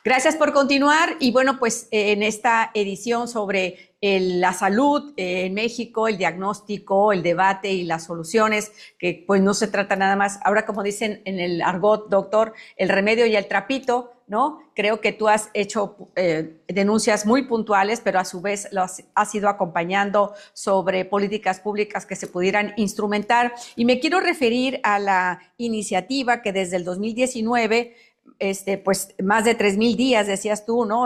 Gracias por continuar y bueno, pues en esta edición sobre la salud en México, el diagnóstico, el debate y las soluciones, que pues no se trata nada más, ahora como dicen en el argot, doctor, el remedio y el trapito, ¿no? Creo que tú has hecho denuncias muy puntuales, pero a su vez has ido acompañando sobre políticas públicas que se pudieran instrumentar. Y me quiero referir a la iniciativa que desde el 2019 pues más de 3,000 días, decías tú, ¿no?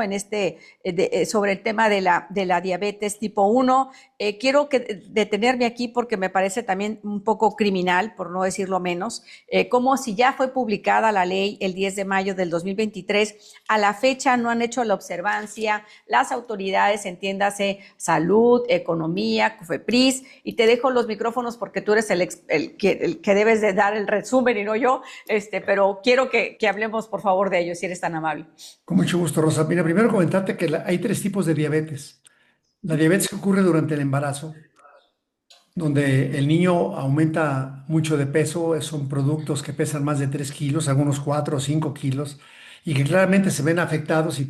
Sobre el tema de la diabetes tipo 1. Quiero detenerme aquí porque me parece también un poco criminal, por no decirlo menos, como si ya fue publicada la ley el 10 de mayo del 2023, a la fecha no han hecho la observancia las autoridades, entiéndase, salud, economía, COFEPRIS, y te dejo los micrófonos porque tú eres el que debes de dar el resumen y no yo, pero quiero que hablemos por favor de ello, si eres tan amable. Con mucho gusto, Rosa. Mira, primero comentarte que hay tres tipos de diabetes. La diabetes que ocurre durante el embarazo, donde el niño aumenta mucho de peso, son productos que pesan más de 3 kilos, algunos 4 o 5 kilos, y que claramente se ven afectados y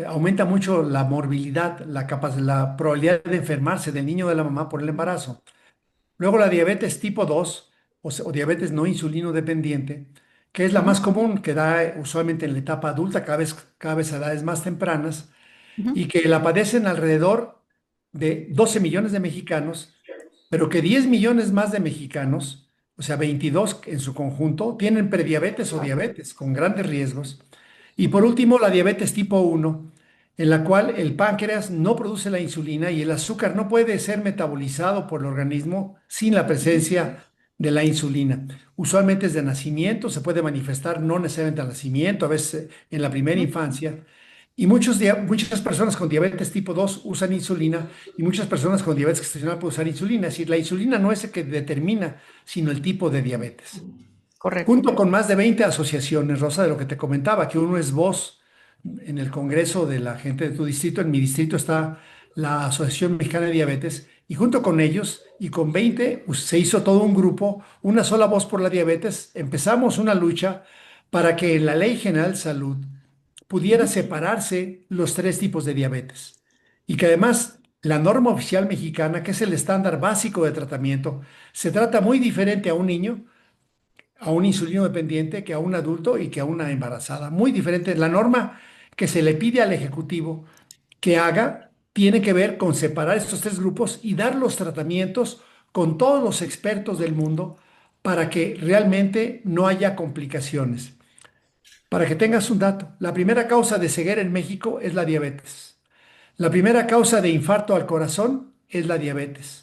aumenta mucho la morbilidad, la probabilidad de enfermarse del niño o de la mamá por el embarazo. Luego la diabetes tipo 2 o diabetes no insulino dependiente, que es la más común, que da usualmente en la etapa adulta, cada vez a edades más tempranas, y que la padecen alrededor de 12 millones de mexicanos, pero que 10 millones más de mexicanos, o sea, 22 en su conjunto, tienen prediabetes o diabetes con grandes riesgos. Y por último, la diabetes tipo 1, en la cual el páncreas no produce la insulina y el azúcar no puede ser metabolizado por el organismo sin la presencia de la insulina. Usualmente es de nacimiento, se puede manifestar no necesariamente al nacimiento, a veces en la primera infancia. Y muchas personas con diabetes tipo 2 usan insulina y muchas personas con diabetes gestacional pueden usar insulina. Es decir, la insulina no es el que determina, sino el tipo de diabetes. Correcto. Junto con más de 20 asociaciones, Rosa, de lo que te comentaba, que uno es voz en el Congreso de la gente de tu distrito. En mi distrito está la Asociación Mexicana de Diabetes, y junto con ellos y con 20 pues, se hizo todo un grupo, una sola voz por la diabetes. Empezamos una lucha para que en la Ley General de Salud pudiera separarse los tres tipos de diabetes, y que además la norma oficial mexicana, que es el estándar básico de tratamiento, se trata muy diferente a un niño, a un insulino dependiente, que a un adulto y que a una embarazada. Muy diferente. La norma que se le pide al Ejecutivo que haga tiene que ver con separar estos tres grupos y dar los tratamientos con todos los expertos del mundo para que realmente no haya complicaciones. Para que tengas un dato, la primera causa de ceguera en México es la diabetes. La primera causa de infarto al corazón es la diabetes.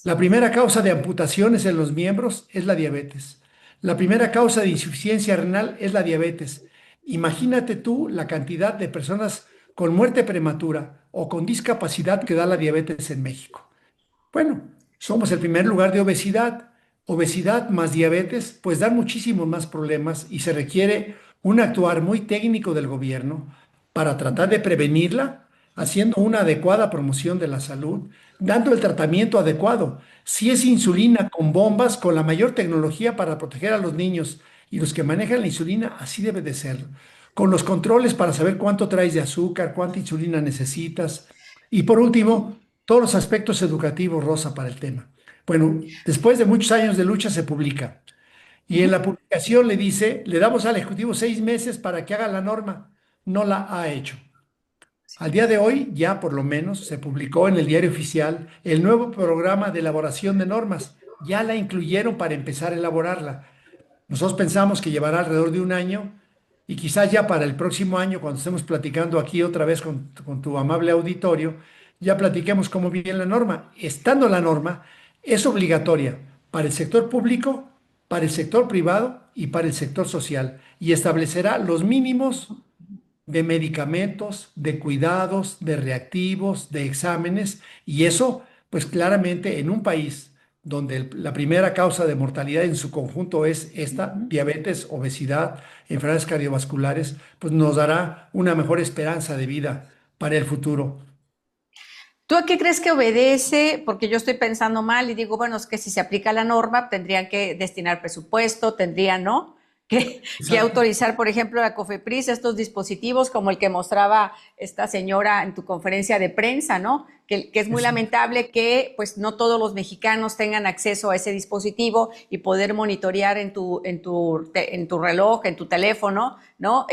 La primera causa de amputaciones en los miembros es la diabetes. La primera causa de insuficiencia renal es la diabetes. Imagínate tú la cantidad de personas con muerte prematura o con discapacidad que da la diabetes en México. Bueno, somos el primer lugar de obesidad. Obesidad más diabetes, pues dan muchísimos más problemas y se requiere un actuar muy técnico del gobierno para tratar de prevenirla, haciendo una adecuada promoción de la salud, dando el tratamiento adecuado. Si es insulina con bombas, con la mayor tecnología para proteger a los niños y los que manejan la insulina, así debe de ser. Con los controles para saber cuánto traes de azúcar, cuánta insulina necesitas. Y por último, todos los aspectos educativos, Rosa, para el tema. Bueno, después de muchos años de lucha se publica. Y en la publicación le dice, le damos al Ejecutivo 6 meses para que haga la norma. No la ha hecho. Al día de hoy, ya por lo menos, se publicó en el Diario Oficial el nuevo programa de elaboración de normas. Ya la incluyeron para empezar a elaborarla. Nosotros pensamos que llevará alrededor de un año, y quizás ya para el próximo año, cuando estemos platicando aquí otra vez con tu amable auditorio, ya platiquemos cómo viene la norma. Estando la norma, es obligatoria para el sector público, para el sector privado y para el sector social, y establecerá los mínimos de medicamentos, de cuidados, de reactivos, de exámenes, y eso, pues claramente en un país donde la primera causa de mortalidad en su conjunto es esta, diabetes, obesidad, enfermedades cardiovasculares, pues nos dará una mejor esperanza de vida para el futuro. ¿Tú a qué crees que obedece? Porque yo estoy pensando mal y digo, bueno, es que si se aplica la norma, tendrían que destinar presupuesto, tendrían, ¿no? que Exacto. autorizar, por ejemplo, la COFEPRIS, estos dispositivos como el que mostraba esta señora en tu conferencia de prensa, ¿no? Que es muy Exacto. lamentable que pues no todos los mexicanos tengan acceso a ese dispositivo y poder monitorear en tu reloj, en tu teléfono, ¿no?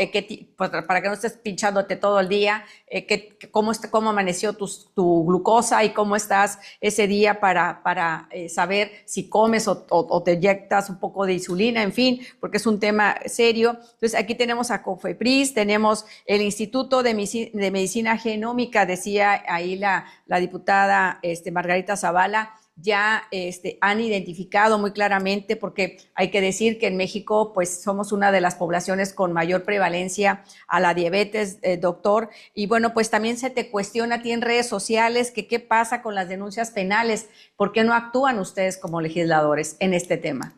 Pues, para que no estés pinchándote todo el día, cómo amaneció tu glucosa y cómo estás ese día para saber si comes o te inyectas un poco de insulina, en fin, porque es un tema serio. Entonces, aquí tenemos a COFEPRIS, tenemos el Instituto de Medicina Genómica, decía ahí la diputada Margarita Zavala, ya han identificado muy claramente, porque hay que decir que en México pues somos una de las poblaciones con mayor prevalencia a la diabetes, doctor, y bueno, pues también se te cuestiona a ti en redes sociales que qué pasa con las denuncias penales, ¿por qué no actúan ustedes como legisladores en este tema?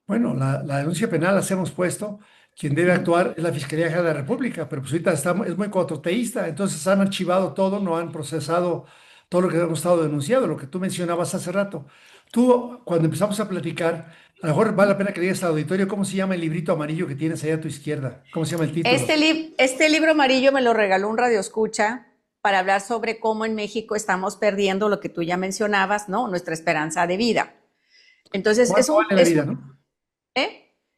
Bueno, la denuncia penal las hemos puesto. Quien debe actuar es la Fiscalía General de la República, pero pues ahorita es muy cuatroteísta, entonces han archivado todo, no han procesado todo lo que hemos estado denunciando, lo que tú mencionabas hace rato. Tú, cuando empezamos a platicar, a lo mejor vale la pena que digas al auditorio cómo se llama el librito amarillo que tienes ahí a tu izquierda, cómo se llama el título. Este libro amarillo me lo regaló un radioescucha para hablar sobre cómo en México estamos perdiendo lo que tú ya mencionabas, ¿no? Nuestra esperanza de vida. Entonces, ¿Cuánto vale la vida, no? ¿eh?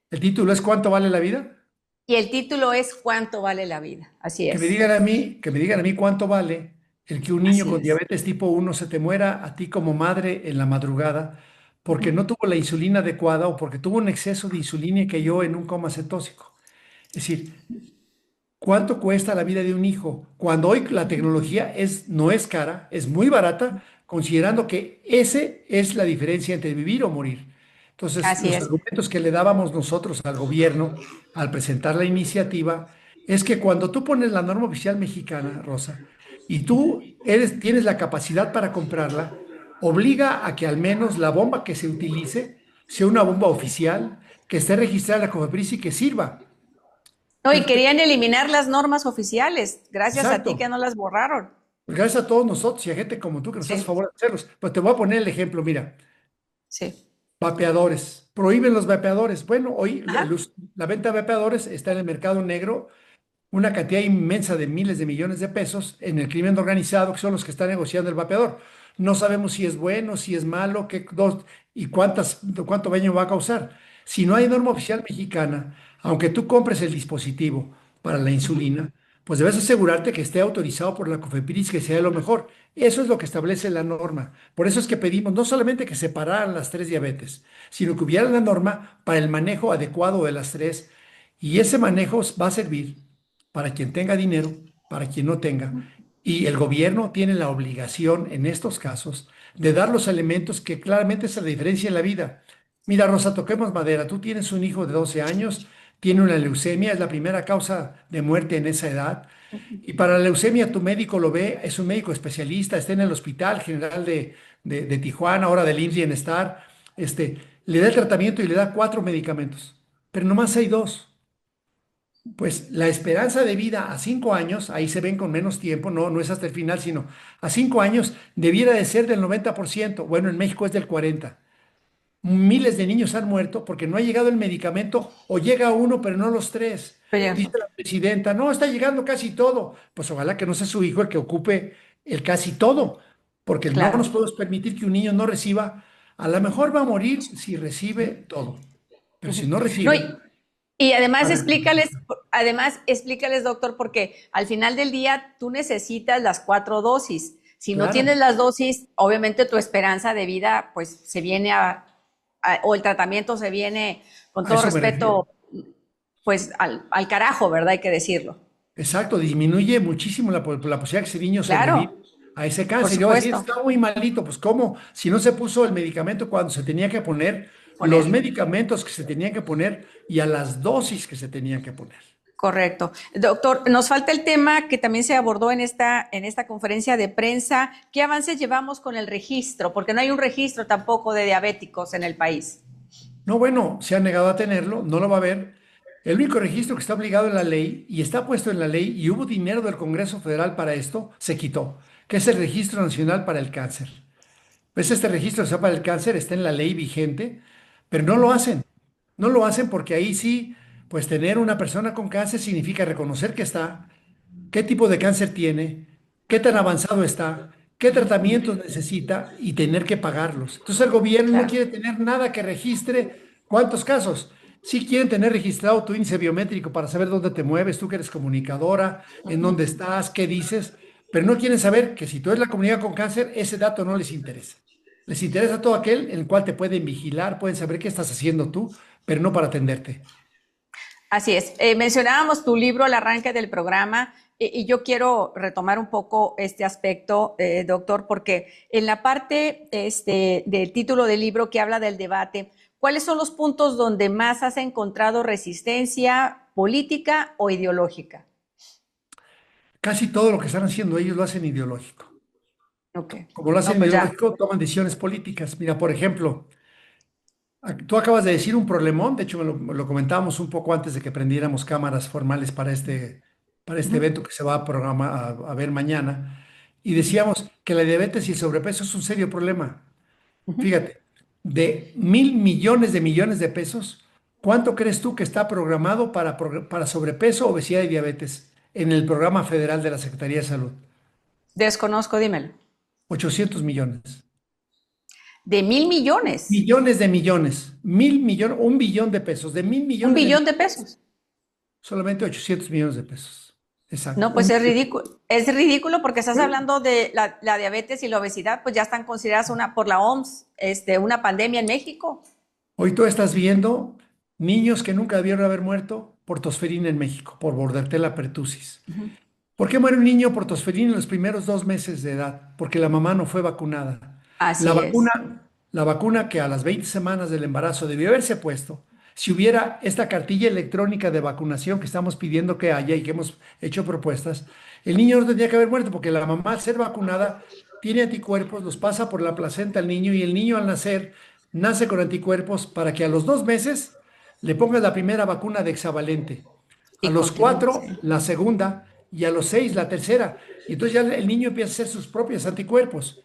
El título es ¿Cuánto vale la vida? Y el título es ¿Cuánto vale la vida? Así Que me es, digan a mí, que me digan a mí cuánto vale el que un niño así con es. diabetes tipo 1 se te muera a ti como madre en la madrugada porque no tuvo la insulina adecuada o porque tuvo un exceso de insulina y cayó en un coma cetósico. Es decir, ¿cuánto cuesta la vida de un hijo? Cuando hoy la tecnología no es cara, es muy barata, considerando que ese es la diferencia entre vivir o morir. Entonces, Así los es. argumentos que le dábamos nosotros al gobierno al presentar la iniciativa es que cuando tú pones la norma oficial mexicana, Rosa, y tienes la capacidad para comprarla, obliga a que al menos la bomba que se utilice sea una bomba oficial, que esté registrada en la COFEPRIS y que sirva. No, y Entonces, querían eliminar las normas oficiales. Gracias a ti que exacto. no las borraron. Pues gracias a todos nosotros y a gente como tú que nos hace Sí, favor de hacerlos. Pues te voy a poner el ejemplo, mira, sí. vapeadores. Prohíben los vapeadores. Bueno, hoy Ajá. la venta de vapeadores está en el mercado negro, una cantidad inmensa de miles de millones de pesos en el crimen organizado, que son los que están negociando el vapeador. No sabemos si es bueno, si es malo, y cuánto daño va a causar. Si no hay norma oficial mexicana, aunque tú compres el dispositivo para la insulina, pues debes asegurarte que esté autorizado por la COFEPRIS, que sea lo mejor. Eso es lo que establece la norma. Por eso es que pedimos no solamente que separaran las tres diabetes, sino que hubiera una norma para el manejo adecuado de las tres. Y ese manejo va a servir para quien tenga dinero, para quien no tenga. Y el gobierno tiene la obligación en estos casos de dar los elementos que claramente es la diferencia en la vida. Mira, Rosa, toquemos madera. Tú tienes un hijo de 12 años, tiene una leucemia, es la primera causa de muerte en esa edad. Y para la leucemia tu médico lo ve, es un médico especialista, está en el Hospital General de Tijuana, ahora del IMSS Bienestar, le da el tratamiento y le da 4 medicamentos, pero nomás hay dos. Pues la esperanza de vida a 5 años, ahí se ven con menos tiempo, no es hasta el final, sino a 5 años debiera de ser del 90%. Bueno, en México es del 40%. Miles de niños han muerto porque no ha llegado el medicamento o llega uno, pero no los tres. Pero, Dice la presidenta, no, está llegando casi todo. Pues ojalá que no sea su hijo el que ocupe el casi todo, porque no claro. nos podemos permitir que un niño no reciba, a lo mejor va a morir si recibe todo, pero si no No, recibe, y padre. además explícales, doctor, porque al final del día tú necesitas las 4 dosis. Si no Claro, tienes las dosis, obviamente tu esperanza de vida, pues se viene o el tratamiento se viene, con a todo eso me refiero. respeto, pues al carajo, ¿verdad? Hay que decirlo. Exacto, disminuye muchísimo la posibilidad que ese niño sobreviva Claro, a ese por cáncer. Yo voy a decir, supuesto. está muy malito, pues ¿cómo? Si no se puso el medicamento cuando se tenía que poner, Poner. los medicamentos que se tenían que poner y a las dosis que se tenían que poner. Correcto. Doctor, nos falta el tema que también se abordó en esta conferencia de prensa. ¿Qué avances llevamos con el registro? Porque no hay un registro tampoco de diabéticos en el país. No, bueno, se ha negado a tenerlo, no lo va a haber. El único registro que está obligado en la ley y está puesto en la ley y hubo dinero del Congreso Federal para esto, se quitó, que es el Registro Nacional para el Cáncer. Pues este registro nacional para el cáncer está en la ley vigente, pero no lo hacen. No lo hacen porque ahí sí. Pues tener una persona con cáncer significa reconocer que está, qué tipo de cáncer tiene, qué tan avanzado está, qué tratamientos necesita y tener que pagarlos. Entonces el gobierno no Claro. quiere tener nada que registre cuántos casos. Sí quieren tener registrado tu índice biométrico para saber dónde te mueves, tú que eres comunicadora, en dónde estás, qué dices, pero no quieren saber que si tú eres la comunidad con cáncer, ese dato no les interesa. Les interesa todo aquel en el cual te pueden vigilar, pueden saber qué estás haciendo tú, pero no para atenderte. Así es. Mencionábamos tu libro al arranque del programa y yo quiero retomar un poco este aspecto, doctor, porque en la parte del título del libro que habla del debate, ¿cuáles son los puntos donde más has encontrado resistencia política o ideológica? Casi todo lo que están haciendo ellos lo hacen ideológico. Ok. Como lo No, hacen pues ya. ideológico, toman decisiones políticas. Mira, por ejemplo, tú acabas de decir un problemón, de hecho lo comentábamos un poco antes de que prendiéramos cámaras formales para este Ujú, evento que se va a programar a ver mañana, y decíamos que la diabetes y el sobrepeso es un serio problema. ujú. Fíjate, de millones de pesos, ¿cuánto crees tú que está programado para sobrepeso, obesidad y diabetes en el programa federal de la Secretaría de Salud? Desconozco, dímelo. 800 millones. De 1.000 millones. Millones, 1.000 millones, 1 billón de pesos, de mil Un millones de billón de millones, pesos. solamente 800 millones de pesos. Exacto, No, pues es ridículo. Es ridículo porque estás hablando de la diabetes y la obesidad, pues ya están consideradas por la OMS, una pandemia en México. Hoy tú estás viendo niños que nunca debieron haber muerto por tosferina en México, por Bordetella pertussis. Ujú. ¿Por qué muere un niño por tosferina en los primeros 2 meses de edad? Porque la mamá no fue vacunada. La Así es. vacuna, la vacuna que a las 20 semanas del embarazo debió haberse puesto, si hubiera esta cartilla electrónica de vacunación que estamos pidiendo que haya y que hemos hecho propuestas, el niño no tendría que haber muerto porque la mamá al ser vacunada tiene anticuerpos, los pasa por la placenta al niño y el niño al nacer nace con anticuerpos para que a los 2 meses le pongas la primera vacuna de hexavalente, a Y los continúa, 4 sí. la segunda y a los 6 la tercera. Y entonces ya el niño empieza a hacer sus propios anticuerpos.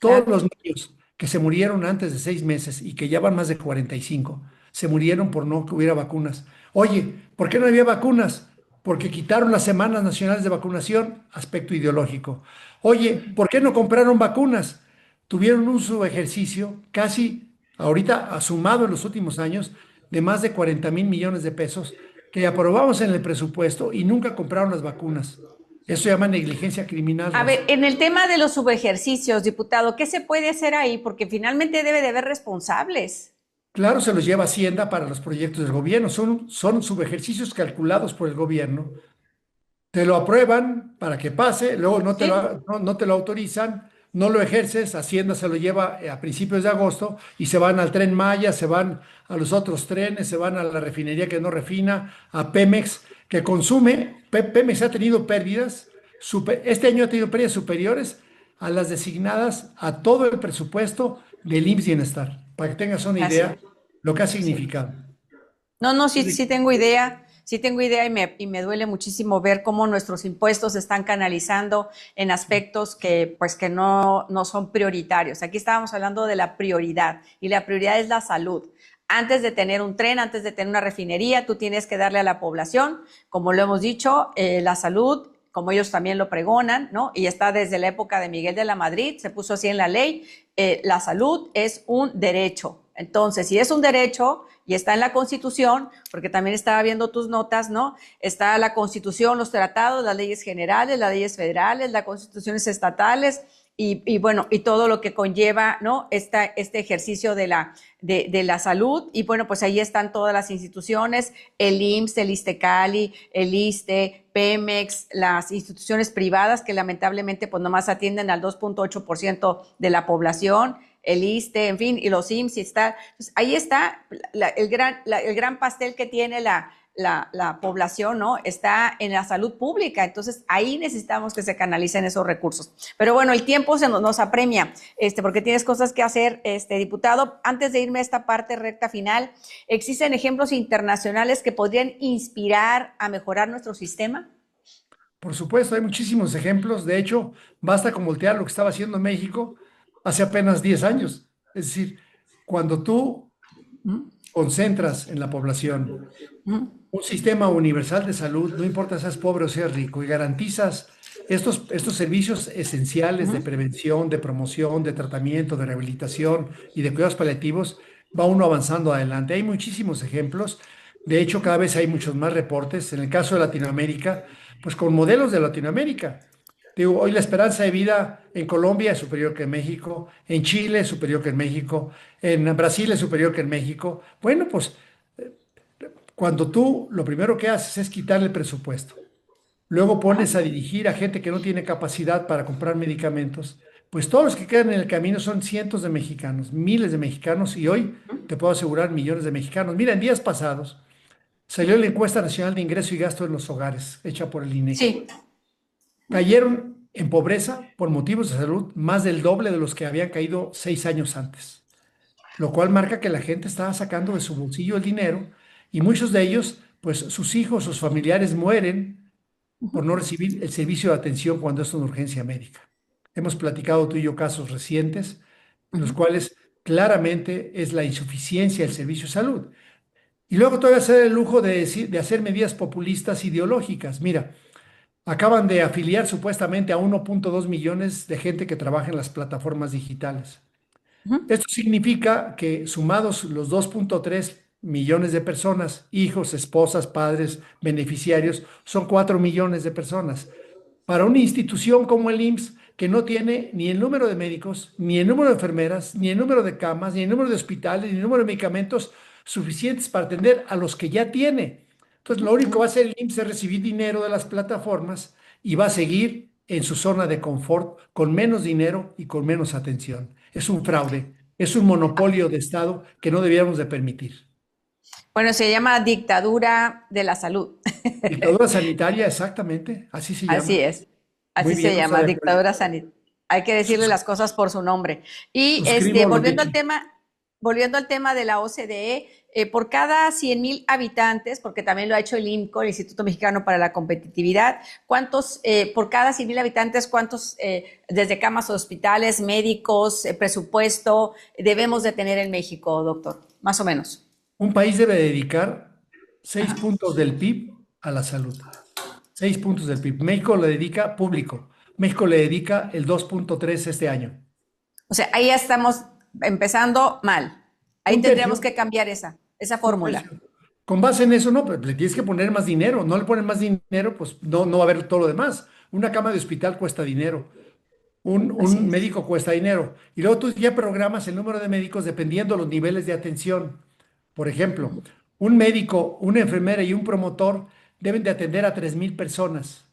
Todos Claro. los niños que se murieron antes de 6 meses y que ya van más de 45 se murieron por no que hubiera vacunas. Oye, ¿por qué no había vacunas? Porque quitaron las semanas nacionales de vacunación, aspecto ideológico. Oye, ¿por qué no compraron vacunas? Tuvieron un subejercicio casi ahorita sumado en los últimos años de más de 40.000 millones de pesos que aprobamos en el presupuesto y nunca compraron las vacunas. Eso se llama negligencia criminal, A ver, Rosa. en el tema de los subejercicios, diputado, ¿qué se puede hacer ahí? Porque finalmente debe de haber responsables. Claro, se los lleva Hacienda para los proyectos del gobierno. Son subejercicios calculados por el gobierno. Te lo aprueban para que pase, luego Sí. no te lo autorizan, no lo ejerces, Hacienda se lo lleva a principios de agosto y se van al Tren Maya, se van a los otros trenes, se van a la refinería que no refina, a Pemex, que consume. Pemex ha tenido pérdidas, este año ha tenido pérdidas superiores a las designadas a todo el presupuesto del IMSS Bienestar, para que tengas una Así idea es. lo que ha Sí. significado. No, no, sí, sí tengo idea y me duele muchísimo ver cómo nuestros impuestos se están canalizando en aspectos que, pues, que no son prioritarios. Aquí estábamos hablando de la prioridad y la prioridad es la salud. Antes de tener un tren, antes de tener una refinería, tú tienes que darle a la población, como lo hemos dicho, la salud, como ellos también lo pregonan, ¿no? Y está desde la época de Miguel de la Madrid, se puso así en la ley, la salud es un derecho. Entonces, si es un derecho y está en la Constitución, porque también estaba viendo tus notas, ¿no? Está la Constitución, los tratados, las leyes generales, las leyes federales, las constituciones estatales y bueno, y todo lo que conlleva, ¿no? Este ejercicio de la salud. Y bueno, pues ahí están todas las instituciones, el IMSS, el ISTECALI, el ISTE, Pemex, las instituciones privadas que lamentablemente pues nomás atienden al 2.8% de la población, el ISTE, en fin, y los IMSS, está. Pues ahí está el gran pastel que tiene la población, ¿no? Está en la salud pública, entonces ahí necesitamos que se canalicen esos recursos. Pero bueno, el tiempo nos apremia, porque tienes cosas que hacer, diputado. Antes de irme a esta parte recta final, ¿existen ejemplos internacionales que podrían inspirar a mejorar nuestro sistema? Por supuesto, hay muchísimos ejemplos. De hecho, basta con voltear lo que estaba haciendo México hace apenas 10 años. Es decir, cuando tú ¿Mm? concentras en la población Ujú, un sistema universal de salud, no importa si seas pobre o seas rico, y garantizas estos servicios esenciales de ujú. prevención, de promoción, de tratamiento, de rehabilitación y de cuidados paliativos, va uno avanzando adelante. Hay muchísimos ejemplos. De hecho, cada vez hay muchos más reportes. En el caso de Latinoamérica, pues con modelos de Latinoamérica. Digo, hoy la esperanza de vida en Colombia es superior que en México, en Chile es superior que en México, en Brasil es superior que en México. Bueno, pues cuando tú lo primero que haces es quitarle el presupuesto, luego Ajá. pones a dirigir a gente que no tiene capacidad para comprar medicamentos, pues todos los que quedan en el camino son cientos de mexicanos, miles de mexicanos y hoy te puedo asegurar millones de mexicanos. Mira, en días pasados salió la encuesta nacional de ingreso y gasto en los hogares, hecha por el INEGI. Sí. Cayeron en pobreza por motivos de salud más del doble de los que habían caído 6 años antes, lo cual marca que la gente estaba sacando de su bolsillo el dinero y muchos de ellos, pues sus hijos, sus familiares mueren por no recibir el servicio de atención cuando es una urgencia médica. Hemos platicado tú y yo casos recientes en los Ujú. cuales claramente es la insuficiencia del servicio de salud. Y luego todavía se da el lujo de hacer medidas populistas ideológicas. Mira, acaban de afiliar supuestamente a 1.2 millones de gente que trabaja en las plataformas digitales. Ujú. Esto significa que sumados los 2.3 millones de personas, hijos, esposas, padres, beneficiarios, son 4 millones de personas. Para una institución como el IMSS, que no tiene ni el número de médicos, ni el número de enfermeras, ni el número de camas, ni el número de hospitales, ni el número de medicamentos suficientes para atender a los que ya tiene. Entonces, lo único que va a hacer el IMSS es recibir dinero de las plataformas y va a seguir en su zona de confort con menos dinero y con menos atención. Es un fraude, es un monopolio de Estado que no debiéramos de permitir. Bueno, se llama dictadura de la salud. Dictadura sanitaria, exactamente, así se Así llama. es, Muy así se bien, Rosa, llama, de acuerdo. dictadura sanitaria. Hay que decirle las cosas por su nombre. Y Suscribo lo dicho. volviendo al tema de la OCDE, por cada 100,000 habitantes, porque también lo ha hecho el IMCO, el Instituto Mexicano para la Competitividad, por cada 100,000 habitantes, cuántos, desde camas, hospitales, médicos, presupuesto, debemos de tener en México, doctor? Más o menos. Un país debe dedicar 6 puntos Ajá. del PIB a la salud. 6 puntos del PIB. México le dedica público. México le dedica el 2.3 este año. O sea, ahí ya estamos empezando mal. Ahí Un tendríamos tercio, que cambiar esa un tercio. fórmula. Con base en eso, no, pues le tienes que poner más dinero. No le ponen más dinero, pues no va a haber todo lo demás. Una cama de hospital cuesta dinero. Así Un es. médico cuesta dinero. Y luego tú ya programas el número de médicos dependiendo de los niveles de atención. Por ejemplo, un médico, una enfermera y un promotor deben de atender a 3,000 personas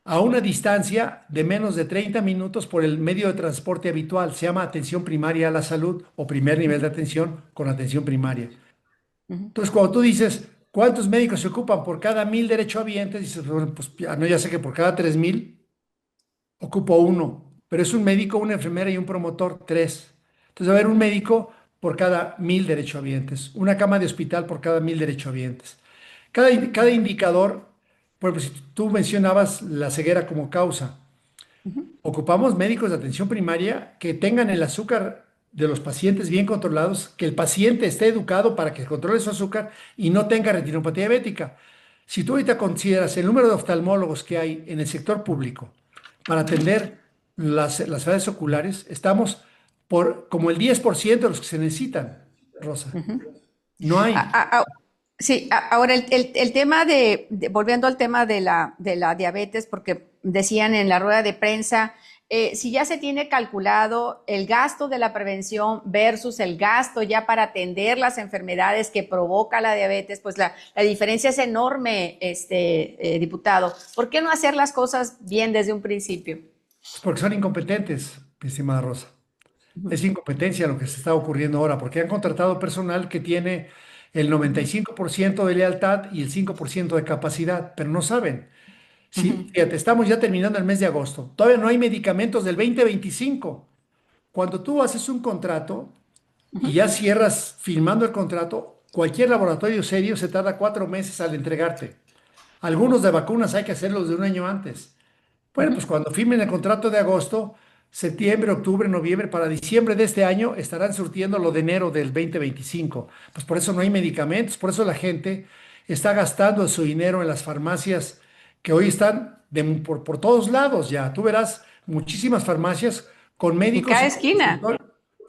a una distancia de menos de 30 minutos por el medio de transporte habitual. Se llama atención primaria a la salud o primer nivel de atención con atención primaria. Ujú. Entonces, cuando tú dices, ¿cuántos médicos se ocupan por cada 1,000 derechohabientes? Dices, bueno, pues ya, no, ya sé que por cada 3,000 ocupo uno, pero es un médico, una enfermera y un promotor, tres. Entonces, va a haber un médico por cada 1,000 derechohabientes, una cama de hospital por cada 1,000 derechohabientes. Cada indicador, por ejemplo, si tú mencionabas la ceguera como causa, ocupamos médicos de atención primaria que tengan el azúcar de los pacientes bien controlados, que el paciente esté educado para que controle su azúcar y no tenga retinopatía diabética. Si tú ahorita consideras el número de oftalmólogos que hay en el sector público para atender las fases oculares, estamos por como el 10% de los que se necesitan, Rosa. No hay. Sí, ahora el tema volviendo al tema de la diabetes, porque decían en la rueda de prensa, si ya se tiene calculado el gasto de la prevención versus el gasto ya para atender las enfermedades que provoca la diabetes, pues la diferencia es enorme, diputado. ¿Por qué no hacer las cosas bien desde un principio? Porque son incompetentes, mi estimada Rosa. Es incompetencia lo que se está ocurriendo ahora, porque han contratado personal que tiene el 95% de lealtad y el 5% de capacidad, pero no saben. Sí, fíjate, estamos ya terminando el mes de agosto. Todavía no hay medicamentos del 2025. Cuando tú haces un contrato y ya cierras firmando el contrato, cualquier laboratorio serio se tarda 4 meses al entregarte. Algunos de vacunas hay que hacerlos de un año antes. Bueno, pues cuando firmen el contrato de agosto, septiembre, octubre, noviembre, para diciembre de este año estarán surtiendo lo de enero del 2025. Pues por eso no hay medicamentos, por eso la gente está gastando su dinero en las farmacias que hoy están por todos lados ya. Tú verás muchísimas farmacias con En médicos cada esquina.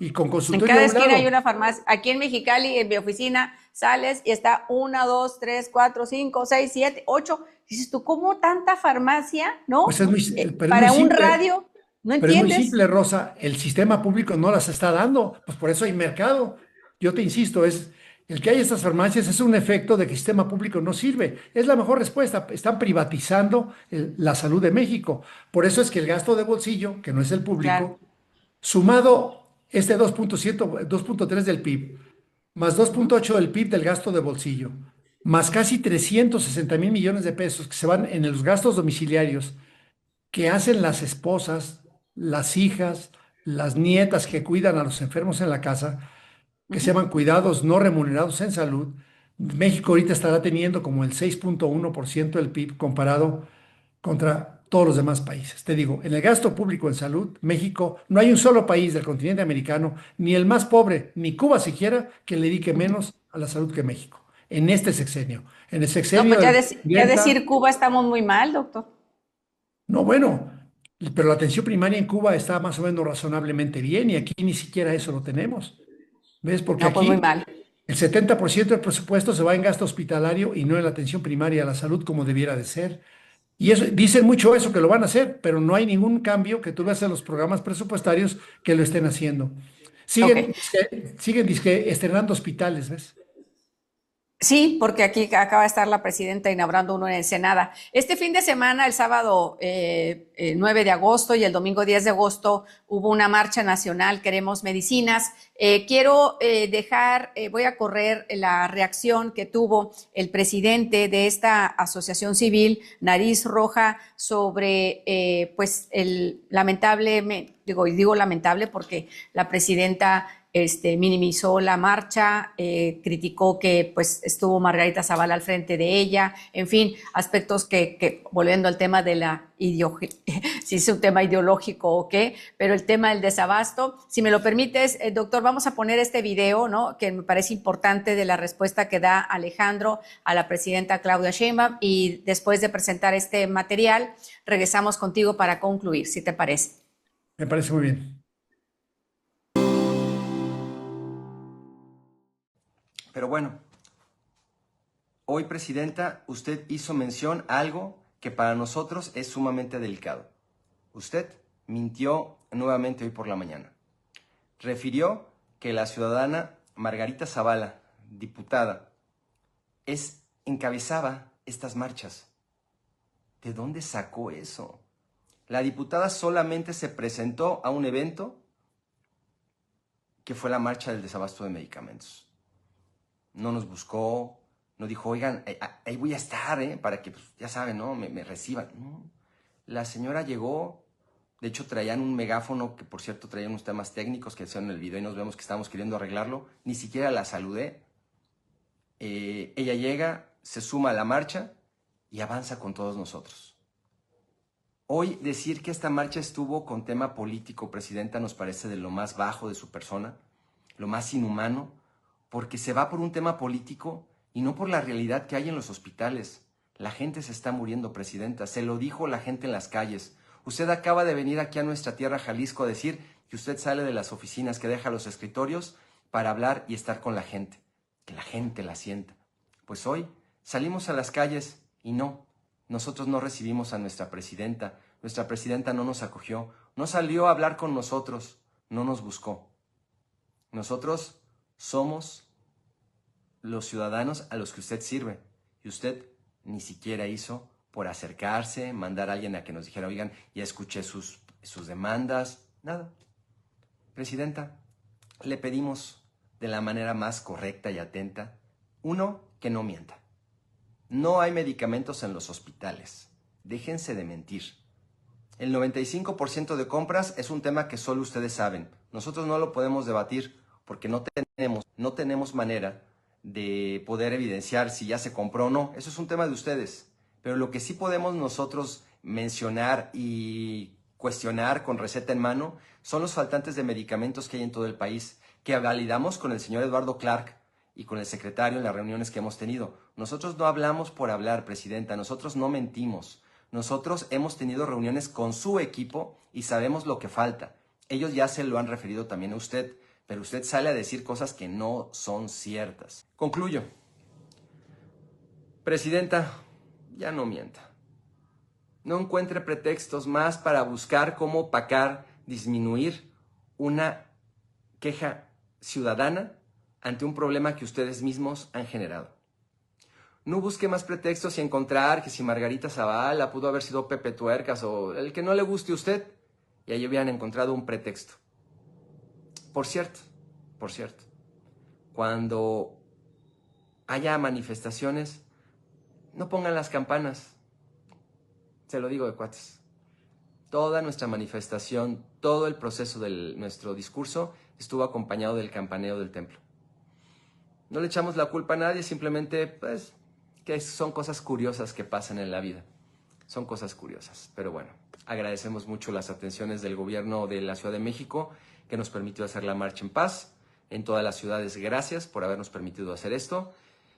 y con En consultorio a cada un esquina hay lado. una farmacia. Aquí en Mexicali, en mi oficina, sales y está 1, 2, 3, 4, 5, 6, 7, 8. Dices tú, ¿cómo tanta farmacia? Pues ¿No? pero es muy Para un simple. radio, ¿no Pero es muy entiendes? simple, Rosa, el sistema público no las está dando, pues por eso hay mercado. Yo te insisto, es el que hay estas farmacias es un efecto de que el sistema público no sirve. Es la mejor respuesta. Están privatizando la salud de México. Por eso es que el gasto de bolsillo, que no es el Claro. público, sumado este 2.7, 2.3 del PIB, más 2.8 del PIB del gasto de bolsillo, más casi 360,000 millones de pesos que se van en los gastos domiciliarios que hacen las esposas, las hijas, las nietas que cuidan a los enfermos en la casa, que se Ujú. llaman cuidados no remunerados en salud. México ahorita estará teniendo como el 6.1% del PIB comparado contra todos los demás países. Te digo, en el gasto público en salud, México, no hay un solo país del continente americano, ni el más pobre, ni Cuba siquiera, que le dedique Ujú. menos a la salud que México. En este sexenio. En el No, sexenio pues de ya, la ya presidenta. decir Cuba estamos muy mal, doctor. No, bueno, pero la atención primaria en Cuba está más o menos razonablemente bien y aquí ni siquiera eso lo tenemos. ¿Ves? Porque No, pues muy aquí mal. el 70% del presupuesto se va en gasto hospitalario y no en la atención primaria a la salud como debiera de ser. Y eso, dicen mucho eso que lo van a hacer, pero no hay ningún cambio que tú veas en los programas presupuestarios que lo estén haciendo. Ok. Siguen dizque, estrenando hospitales, ¿ves? Sí, porque aquí acaba de estar la presidenta inaugurando uno en Ensenada. Este fin de semana, el sábado 9 de agosto y el domingo 10 de agosto, hubo una marcha nacional, Queremos Medicinas. Quiero voy a correr la reacción que tuvo el presidente de esta asociación civil, Nariz Roja, sobre pues el lamentable, digo lamentable porque la presidenta minimizó la marcha, criticó que pues estuvo Margarita Zavala al frente de ella, en fin, aspectos volviendo al tema de la si es un tema ideológico o qué, pero el tema del desabasto, si me lo permites, doctor, vamos a poner este video, ¿no? Que me parece importante de la respuesta que da Alejandro a la presidenta Claudia Sheinbaum y después de presentar este material, regresamos contigo para concluir, si te parece. Me parece muy bien. Pero bueno, hoy, Presidenta, usted hizo mención a algo que para nosotros es sumamente delicado. Usted mintió nuevamente hoy por la mañana. Refirió que la ciudadana Margarita Zavala, diputada, encabezaba estas marchas. ¿De dónde sacó eso? La diputada solamente se presentó a un evento que fue la marcha del desabasto de medicamentos. No nos buscó, no dijo, oigan, ahí voy a estar, para que, pues, ya saben, ¿no? Me reciban. No. La señora llegó, de hecho traían un megáfono, que por cierto traían unos temas técnicos que hicieron en el video y nos vemos que estamos queriendo arreglarlo. Ni siquiera la saludé. Ella llega, se suma a la marcha y avanza con todos nosotros. Hoy decir que esta marcha estuvo con tema político, Presidenta, nos parece de lo más bajo de su persona, lo más inhumano, porque se va por un tema político y no por la realidad que hay en los hospitales. La gente se está muriendo, Presidenta. Se lo dijo la gente en las calles. Usted acaba de venir aquí a nuestra tierra, Jalisco, a decir que usted sale de las oficinas, que deja los escritorios para hablar y estar con la gente. Que la gente la sienta. Pues hoy salimos a las calles y no. Nosotros no recibimos a nuestra presidenta. Nuestra presidenta no nos acogió. No salió a hablar con nosotros. No nos buscó. Nosotros somos los ciudadanos a los que usted sirve. Y usted ni siquiera hizo por acercarse, mandar a alguien a que nos dijera, oigan, ya escuché sus demandas. Nada. Presidenta, le pedimos de la manera más correcta y atenta, uno, que no mienta. No hay medicamentos en los hospitales. Déjense de mentir. El 95% de compras es un tema que solo ustedes saben. Nosotros no lo podemos debatir porque no tenemos manera de poder evidenciar si ya se compró o no. Eso es un tema de ustedes. Pero lo que sí podemos nosotros mencionar y cuestionar con receta en mano son los faltantes de medicamentos que hay en todo el país, que validamos con el señor Eduardo Clark y con el secretario en las reuniones que hemos tenido. Nosotros no hablamos por hablar, presidenta, nosotros no mentimos. Nosotros hemos tenido reuniones con su equipo y sabemos lo que falta. Ellos ya se lo han referido también a usted, pero usted sale a decir cosas que no son ciertas. Concluyo. Presidenta, ya no mienta. No encuentre pretextos más para buscar cómo opacar, disminuir una queja ciudadana ante un problema que ustedes mismos han generado. No busque más pretextos y encontrar que si Margarita Zavala pudo haber sido Pepe Tuercas o el que no le guste a usted, y ahí hubieran encontrado un pretexto. Por cierto, cuando haya manifestaciones, no pongan las campanas. Se lo digo de cuates. Toda nuestra manifestación, todo el proceso de nuestro discurso estuvo acompañado del campaneo del templo. No le echamos la culpa a nadie, simplemente pues que son cosas curiosas que pasan en la vida. Son cosas curiosas, pero bueno, agradecemos mucho las atenciones del gobierno de la Ciudad de México que nos permitió hacer la marcha en paz. En todas las ciudades, gracias por habernos permitido hacer esto.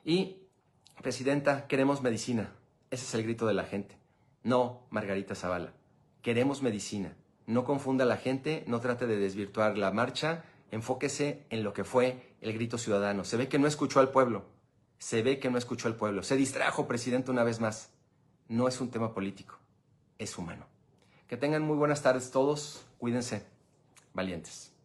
Y, presidenta, queremos medicina. Ese es el grito de la gente. No, Margarita Zavala. Queremos medicina. No confunda a la gente, no trate de desvirtuar la marcha. Enfóquese en lo que fue el grito ciudadano. Se ve que no escuchó al pueblo. Se distrajo, presidente, una vez más. No es un tema político, es humano. Que tengan muy buenas tardes todos. Cuídense, valientes.